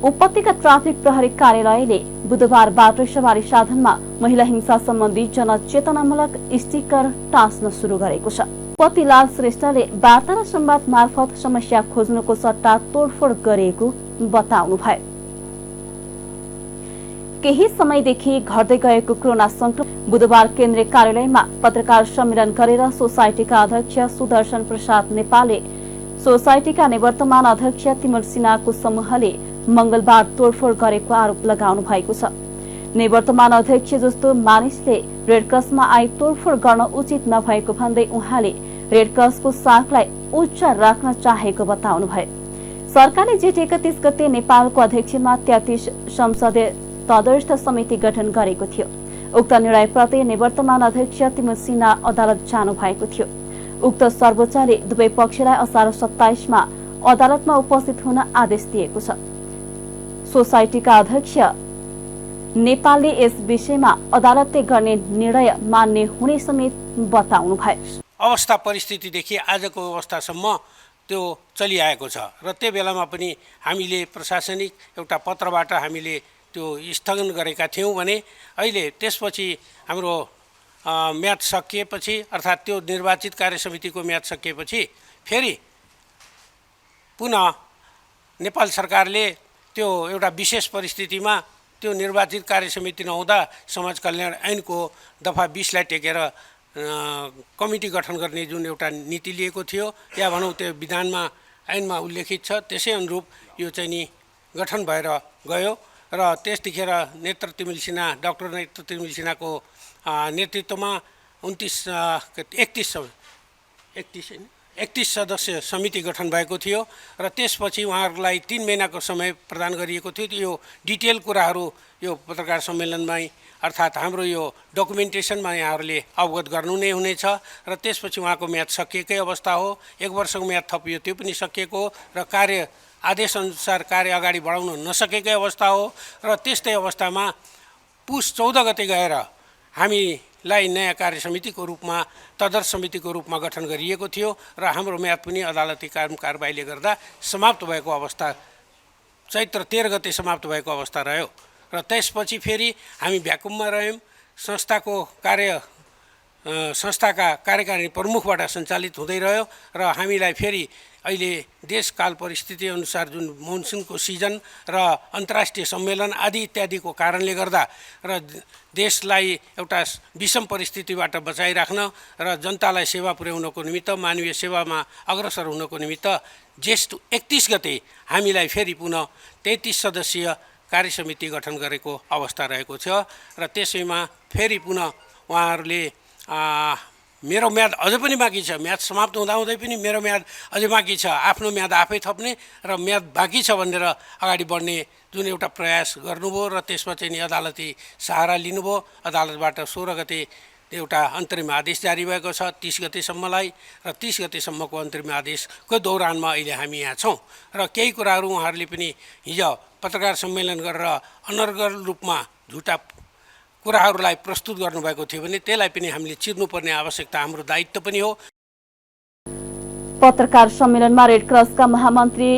B: उपत्यका ट्राफिक प्रहरी कार्यालयले बुधबारबाट सवारी साधनमा महिला हिंसा सम्बन्धी जनचेतनामूलक स्टिकर टाँस्न सुरु गरेको छ। पतिलाल श्रेष्ठले वार्ता र संवाद मार्फत समस्या खोज्नुको सट्टा तोडफोड गरिएको बताउनुभयो। केही समयदेखि घट्दै गएको कोरोना संक्रमण बुधबार केन्द्रीय कार्यालयमा पत्रकार सम्मेलन गरेर सोसाइटीका अध्यक्ष सुदर्शन प्रसाद नेपालले सोसाइटीका निवर्तमान अध्यक्ष तिमल सिन्हाको समूहले मंगलबार तोडफोड गरेको आरोप लगाउनु भएको छ। निवर्तमान अध्यक्ष जस्तो मानिसले रेडक्रसमा आई तोडफोड गर्न उचित नभएको भन्दै उहाँले रेडक्रसको साखलाई उच्च राख्न चाहेको बताउनुभयो। सरकारले जेठ 31 गते नेपालको अध्यक्षमा 33 संसदीय तदर्थ समिति गठन गरेको थियो। उक्त निर्णयप्रति निवर्तमान अध्यक्ष तिमल सिन्हा अदालत जानु भएको थियो। उक्त सर्वोच्चले दुवै पक्षलाई असार 27 मा अदालतमा उपस्थित हुन आदेश दिएको छ। सोसाइटीका अध्यक्ष नेपालले यस विषयमा अदालतले गर्ने निर्णय मान्ने हुने समेत बताउनुभयो।
F: अवस्था परिस्थितिदेखि आजको अवस्थासम्म त्यो चलिआएको छ र त्यो बेलामा पनि हामीले प्रशासनिक एउटा पत्रबाट हामीले त्यो स्थगन गरेका थियौँ भने अहिले त्यसपछि हाम्रो म्याद सकिएपछि अर्थात् त्यो निर्वाचित कार्यसमितिको म्याद सकिएपछि फेरि पुनः नेपाल सरकारले त्यो एउटा विशेष परिस्थितिमा त्यो निर्वाचित कार्यसमिति नहुँदा समाज कल्याण ऐनको दफा 20 लाई टेकेर कमिटी गठन गर्ने जुन एउटा नीति लिएको थियो या भनौँ त्यो विधानमा ऐनमा उल्लेखित छ त्यसै अनुरूप यो चाहिँ नि गठन भएर गयो र त्यसतिखेर डाक्टर नेत्र तिमल सिन्हाको नेतृत्वमा 31 सदस्य समिति गठन भएको थियो र त्यसपछि उहाँहरूलाई 3 महिनाको समय प्रदान गरिएको थियो। यो डिटेल कुराहरू यो पत्रकार सम्मेलनमै अर्थात् हाम्रो यो डकुमेन्टेसनमा यहाँहरूले अवगत गर्नु नै हुनेछ र त्यसपछि उहाँको म्याद सकिएकै अवस्था हो। 1 वर्षको म्याद थपियो, त्यो पनि सकिएको र कार्य आदेशअनुसार कार्य अगाडि बढाउन नसकेकै अवस्था हो र त्यस्तै अवस्थामा पुस 14 गते गएर हामीलाई नयाँ कार्य समितिको रूपमा तदर्थ समितिको रूपमा गठन गरिएको थियो र हाम्रो म्याद पनि अदालती कारबाहीले गर्दा समाप्त भएको अवस्था चैत्र 13 गते समाप्त भएको अवस्था रह्यो र त्यसपछि फेरि हामी भ्याकुममा रह्यौँ। संस्थाका कार्यकारिणी प्रमुखबाट सञ्चालित हुँदै रह्यो र हामीलाई फेरि अहिले देशकाल परिस्थिति अनुसार जुन मनसुनको सिजन र अन्तर्राष्ट्रिय सम्मेलन आदि इत्यादिको कारणले गर्दा र देशलाई एउटा विषम परिस्थितिबाट बचाइराख्न र जनतालाई सेवा पुर्याउनको निमित्त मानवीय सेवामा अग्रसर हुनको निमित्त जेठ 31 गते हामीलाई फेरि पुनः 33 सदस्यीय कार्यसमिति गठन गरेको अवस्था रहेको छ र त्यसैमा फेरि पुनः उहाँहरूले मेरो म्याद अझै पनि बाँकी छ, म्याद समाप्त हुँदाहुँदै पनि मेरो म्याद अझै बाँकी छ, आफ्नो म्याद आफै थप्ने र म्याद बाँकी छ भनेर अगाडि बढ्ने जुन एउटा प्रयास गर्नुभयो र त्यसमा चाहिँ नि अदालती सहारा लिनुभयो। अदालतबाट 16 गते एउटा अन्तरिम आदेश जारी भएको छ 30 गतेसम्मलाई, र 30 गतेसम्मको अन्तरिम आदेशको दौरानमा अहिले हामी यहाँ छौँ। र केही कुराहरू उहाँहरूले पनि हिजो पत्रकार सम्मेलन गरेर अनर्गल रूपमा झुटा कुराहरूलाई प्रस्तुत गर्नुभएको थियो भने त्यसलाई पनि हामीले चिर्नुपर्ने आवश्यकता हाम्रो दायित्व पनि हो।
B: पत्रकार सम्मेलनमा रेड क्रसका महामन्त्री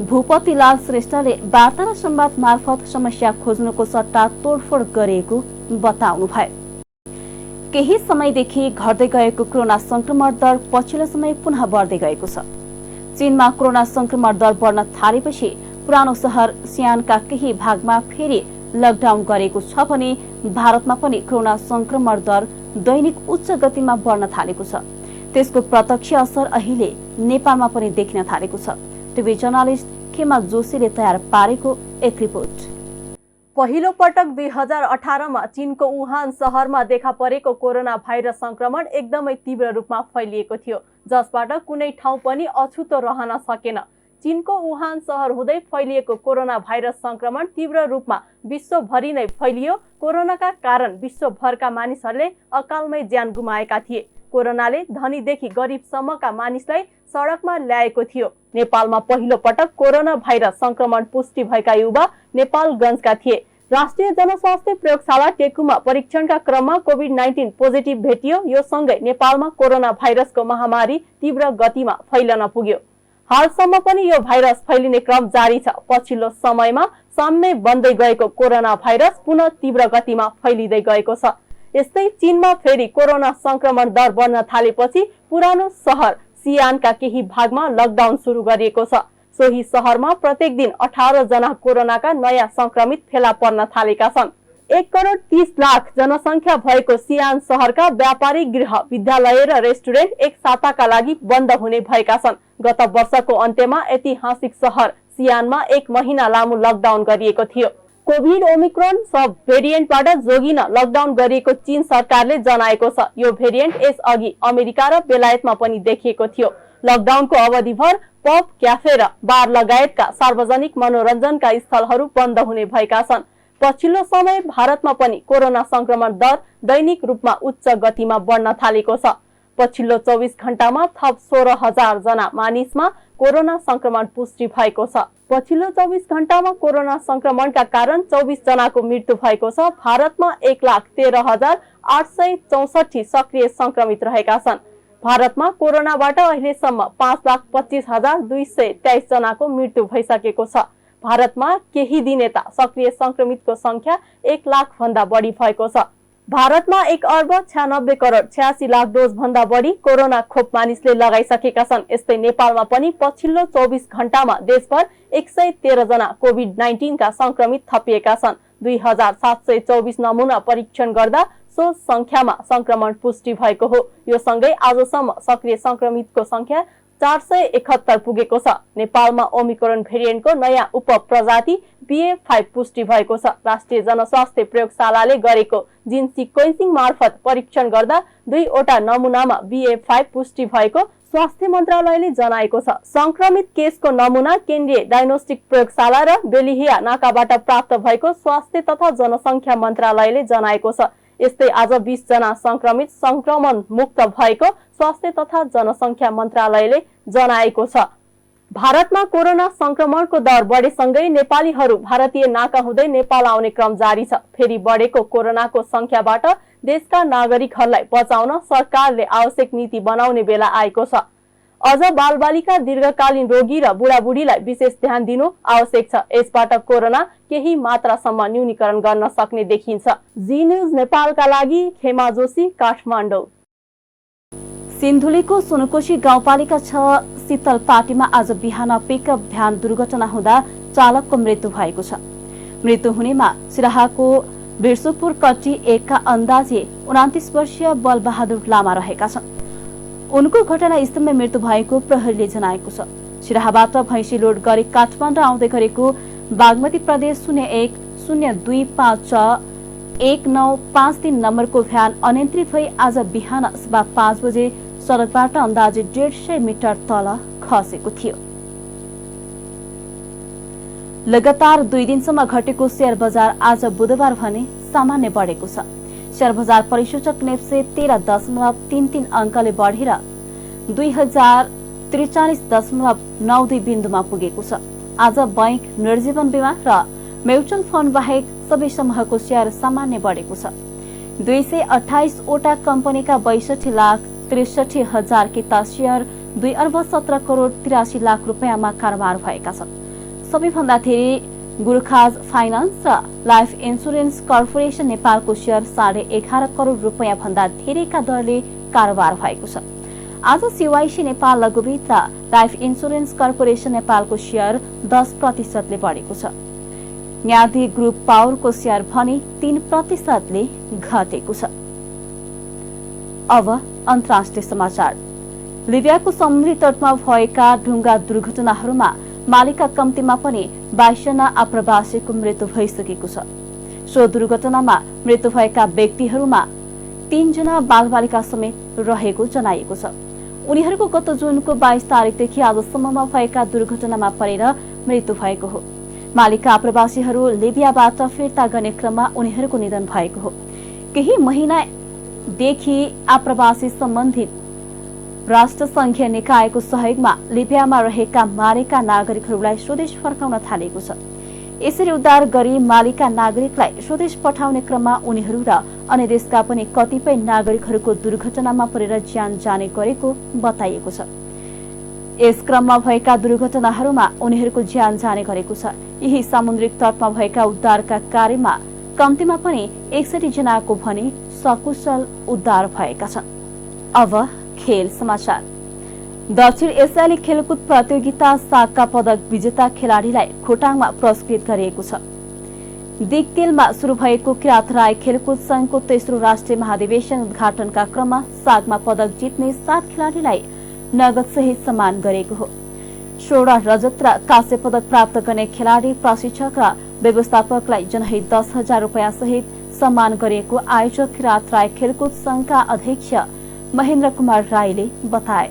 B: भूपतिलाल श्रेष्ठले वार्ता र संवाद मार्फत समस्या खोज्नुको सट्टा तोडफोड गरिएको बताउनुभयो। केही समयदेखि घट्दै गएको कोरोना संक्रमण दर पछिल्लो समय पुनः बढ्दै गएको छ। चीनमा कोरोना संक्रमण दर बढ्न थालेपछि पुरानो शहर सियानका केही भागमा फेरि लकडाउन गरेको छ भने भारतमा पनि कोरोना संक्रमण दर दैनिक उच्च गतिमा बढ्न थालेको छ। त्यसको प्रत्यक्ष असर अहिले नेपालमा पनि देखिन थालेको छ। टिभी जर्नलिस्ट खेमा जोशीले तयार पारेको एक रिपोर्ट।
L: पहिलो पटक 2018 मा चीनको वुहान शहरमा देखा परेको कोरोना भाइरस संक्रमण एकदमै तीव्र रूपमा फैलिएको थियो, जसबाट कुनै ठाउँ पनि अछुतो रहन सकेन। चीनको वुहान शहर हुँदै फैलिएको कोरोना भाइरस संक्रमण तीव्र रूपमा विश्वभरि नै फैलियो। कोरोनाका कारण विश्वभरका मानिसहरूले अकालमै ज्यान गुमाएका थिए। कोरोनाले धनीदेखि गरिबसम्मका मानिसलाई सडकमा ल्याएको थियो। नेपालमा पहिलो पटक कोरोना भाइरस संक्रमण पुष्टि भएका युवा नेपालगञ्जका थिए। राष्ट्रिय जनस्वास्थ्य प्रयोगशाला टेकुमा परीक्षणका क्रममा कोभिड-19 पोजिटिभ भेटियो। यो सँगै नेपालमा कोरोना भाइरसको महामारी तीव्र गतिमा फैलन पुग्यो। हालसम्म पनि यो भाइरस फैलिने क्रम जारी छ। पछिल्लो समयमा साम्य बन्दै गएको कोरोना भाइरस पुनः तीव्र गतिमा फैलिँदै गएको छ। यस्तै चीनमा फेरि कोरोना संक्रमण दर बढ्न थालेपछि पुरानो शहर सियानका केही भागमा लकडाउन सुरु गरिएको छ। सोही शहरमा प्रत्येक दिन 18 जना कोरोनाका नयाँ संक्रमित फेला पर्न थालेका छन्। 1,30,00,000 जनसंख्या भएको सियान शहरका व्यापारिक गृह, विद्यालय र रेस्टुरेन्ट एक साताका लागि बन्द हुने भएका छन्। गत वर्षको अन्त्यमा ऐतिहासिक शहर सियानमा 1 महिना लामो लकडाउन गरिएको थियो। कोभिड ओमिक्रोन सब भेरिएन्टबाट जोगिन लकडाउन गरिएको चीन सरकारले जनाएको छ। यो भेरिएन्ट यसअघि अमेरिका र बेलायतमा पनि देखिएको थियो। लकडाउनको अवधिभर पब, क्याफे र बार लगायतका सार्वजनिक मनोरञ्जनका स्थलहरू बन्द हुने भएका छन्। पछिल्लो समय भारतमा पनि कोरोना संक्रमण दर दैनिक रूपमा उच्च गतिमा बढ्न थालेको छ। पछिल्लो 24 घण्टामा थप 16,000 जना मानिसमा कोरोना संक्रमण पुष्टि भएको छ। पछिल्लो 24 घण्टामा कोरोना संक्रमणका कारण 24 जनाको मृत्यु भएको छ। भारतमा 1,13,864 सक्रिय संक्रमित रहेका छन्। भारतमा कोरोनाबाट अहिलेसम्म 5,25,223 जनाको मृत्यु भइसकेको छ। भारतमा केही दिन यता सक्रिय संक्रमितको संख्या 1 लाख भन्दा बढी भएको छ। भारतमा 1,96,86,00,000 डोज भन्दा बढी कोरोना खोप मानिसले लगाइसकेका छन्। यस्तै नेपालमा पनि पछिल्लो 24 घण्टामा देशभर 113 जना कोभिड-19 का संक्रमित थपिएका छन्। 2,724 नमुना परीक्षण गर्दा सो संख्यामा संक्रमण पुष्टि भएको हो। यो सँगै आजसम्म सक्रिय संक्रमितको संख्या 471 पुगेको छ। नेपालमा ओमिक्रोन भेरिएन्टको नयाँ उपप्रजाति BA.5 पुष्टि भएको छ। राष्ट्रिय जनस्वास्थ्य प्रयोगशालाले गरेको जिन सिक्वेन्सिङ मार्फत परीक्षण गर्दा 2वटा नमुनामा BA.5 पुष्टि भएको स्वास्थ्य मन्त्रालयले जनाएको छ। संक्रमित केसको नमुना केन्द्रीय डायग्नोस्टिक प्रयोगशाला र बेलिहिया नाकाबाट प्राप्त भएको स्वास्थ्य तथा जनसंख्या मन्त्रालयले जनाएको छ। यस्तै आज 20 जना संक्रमित संक्रमण मुक्त भएको स्वास्थ्य तथा जनसंख्या मन्त्रालयले जनाएको छ। भारतमा कोरोना संक्रमणको दर बढेसँगै नेपालीहरू भारतीय नाका हुँदै नेपाल आउने क्रम जारी छ। फेरि बढेको कोरोनाको संख्याबाट देशका नागरिकहरूलाई बचाउन सरकारले आवश्यक नीति बनाउने बेला आएको छ। अझ बालबालिका, दीर्घकालीन रोगी र बुढाबुढीलाई विशेष ध्यान दिनु आवश्यक छ। यसबाट कोरोना केही मात्रासम्म न्यूनीकरण गर्न सक्ने देखिन्छ। जी न्यूज नेपालका लागि खेमा जोशी, काठमाडौँ।
B: सिन्धुलीको सुनकोशी गाउँपालिका 6 शीतलपाटीमा आज बिहान पिकअप भ्यान दुर्घटना हुँदा चालकको मृत्यु भएको छ। मृत्यु हुनेमा सिराहाको बिर्सुपुर कट्टी 1 का अन्दाजे 29 वर्षीय बलबहादुर लामा रहेका छन्। उनको घटनास्थलमै मृत्यु भएको प्रहरीले जनाएको छ। सिराहाबाट भैँसी लोड गरी काठमाडौँ आउँदै गरेको बागमती प्रदेश 010256 1953 नम्बरको भ्यान अनियन्त्रित भई आज बिहान सभा 5 बजे सडकबाट अन्दाजे 150 मिटर तल खसेको थियो। लगातार 2 दिनसम्म घटेको शेयर बजार आज बुधबार भने सामान्य बढेको छ। शेयर बजार परिसूचक नेप्से 13.33 अङ्कले बढेर 2043.92 बिन्दुमा पुगेको छ। आज बैंक, निर्जीवन बीमा र म्युचुअल फन्ड बाहेक सबै समूहको शेयर सामान्य बढेको छ। 228 वटा कम्पनीका 62,63,000 किता शेयर 2 अर्ब 17 करोड 83 लाख रुपियाँमा कारोबार भएका छन्। सबैभन्दा धेरै गुरुखाज फाइनान्स र लाइफ इन्सुरेन्स कर्पोरेसन नेपालको शेयर 11.5 करोड रुपियाँ भन्दा धेरैका दरले कारोबार भएको छ। आज सिवाइसी नेपाल लघुवित्त र लाइफ इन्सुरेन्स कर्पोरेसन नेपालको शेयर 10% बढेको छ। न्यादी ग्रुप पावरको शेयर भने 3% घटेको छ। अब अन्तर्राष्ट्रिय समाचार। लिबियाको समुद्री तटमा भएका डुङ्गा दुर्घटनाहरूमा मालिका कम्तीमा पनि 22 जना आप्रवासीको मृत्यु भइसकेको छ। सो दुर्घटनामा मृत्यु भएका व्यक्तिहरूमा 3 जना बालबालिका समेत रहेको जनाइएको छ। उनीहरूको गत जुनको 22 तारिकदेखि आजसम्ममा भएका दुर्घटनामा परेर मृत्यु भएको हो। मालिका आप्रवासीहरू लिबियाबाट फिर्ता गर्ने क्रममा उनीहरूको निधन भएको हो। केही महिनादेखि आप्रवासी सम्बन्धित राष्ट्रसङ्घीय निकायको सहयोगमा लिबियामा रहेका मारेका नागरिकहरूलाई स्वदेश फर्काउन थालेको छ। यसरी उद्धार गरी मालिका नागरिकलाई स्वदेश पठाउने क्रममा उनीहरू र अन्य देशका पनि कतिपय नागरिकहरूको दुर्घटनामा परेर ज्यान जाने गरेको बताइएको छ। यस क्रममा भएका दुर्घटनाहरूमा उनीहरूको ज्यान जाने गरेको छ। यही सामुद्रिक तटमा भएका उद्धारका कार्यमा कम्तीमा पनि 61 जनाको भने सकुशल उद्धार भएका छन्। अब खेल समाचार। दक्षिण एसियाली खेलकुद प्रतियोगिता सागका पदक विजेता खेलाडीलाई खोटाङमा पुरस्कृत गरिएको छ। दिगतेलमा शुरू भएको किरात राई खेलकुद संघको तेस्रो राष्ट्रिय महाधिवेशन उद्घाटनका क्रममा सागमा पदक जित्ने 7 खेलाडीलाई नगद सहित सम्मान गरेको हो। 16 रजत र काँस्य पदक प्राप्त गर्ने खेलाडी, प्रशिक्षक र व्यवस्थापकलाई जनहित 10,000 रुपियाँ सहित सम्मान गरिएको आयोजक किरात राई खेलकुद संघका अध्यक्ष महेन्द्र कुमार राईले बताए।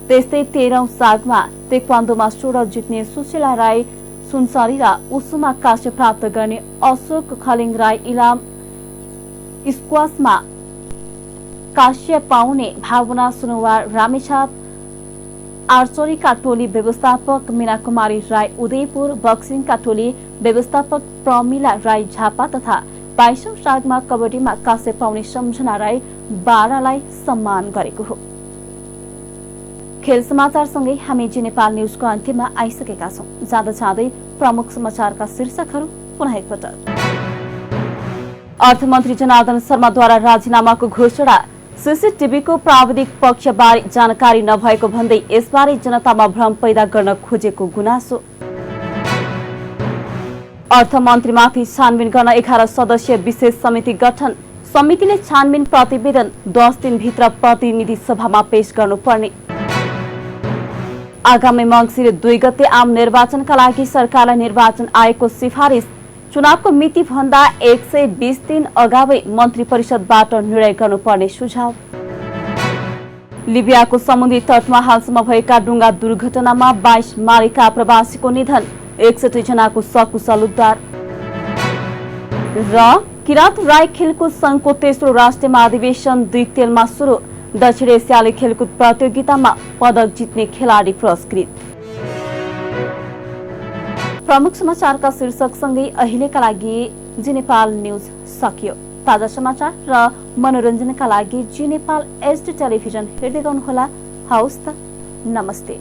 B: त्यस्तै 13औं सागमा तेक्वान्दोमा 16 जित्ने सुशीला राई सुनसरी र उसुमा काँस्य प्राप्त गर्ने अशोक खलिङ राई, इलाम स्क्वासमा काँस्य पाउने भावना सुनवार, रामेछाप आर्चरीका टोली व्यवस्थापक मीना कुमारी राई, उदयपुर बक्सिङका टोली व्यवस्थापक प्रमिला राई झापा तथा 22औं सागमा कबड्डीमा काँस्य पाउने सम्झना राई बारालाई सम्मान गरेको हो। खेल समाचारसँगै हामी जी नेपाल न्युजको अन्त्यमा आइसकेका छौं। जाँदा जाँदै प्रमुख समाचारका शीर्षकहरू पुनः एकपटक। अर्थमन्त्री जनार्दन शर्माद्वारा राजीनामाको घोषणा। सीसीटीभीको प्राविधिक पक्षबारे जानकारी नभएको भन्दै यसबारे जनतामा भ्रम पैदा गर्न खोजेको गुनासो। अर्थमन्त्रीमाथि छानबिन गर्न 11 सदस्यीय विशेष समिति गठन। समितिले छानबिन प्रतिवेदन 10 दिनभित्र प्रतिनिधि सभामा पेश गर्नुपर्ने। आगामी मङ्सिर 2 गते आम निर्वाचनका लागि सरकारलाई निर्वाचन आयोगको सिफारिस। चुनावको मिति भन्दा 120 दिन अगावै मन्त्री परिषदबाट निर्णय गर्नुपर्ने सुझाव। लिबियाको समुद्री तटमा हालसम्म भएका डुङ्गा दुर्घटनामा 22 मारिका प्रवासीको निधन, 61 जनाको सकुशल उद्धार। र किरात राई खेलकुद संघको तेस्रो राष्ट्रिय महाधिवेशन दिगतेलमा सुरु। दक्षिण एसियाली खेलकुद प्रतियोगितामा पदक जित्ने खेलाडी पुरस्कृत। प्रमुख समाचारका शीर्षकसँगै अहिलेका लागि जी नेपाल न्युज सकियो। ताजा समाचार र मनोरञ्जनका लागि जी नेपाल एचडी टेलिभिजन हेर्दै गर्नुहोला। हवस् त, नमस्ते।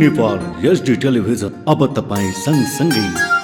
A: नेपाल HD टेलिभिजन अब तपाईँ सँगसँगै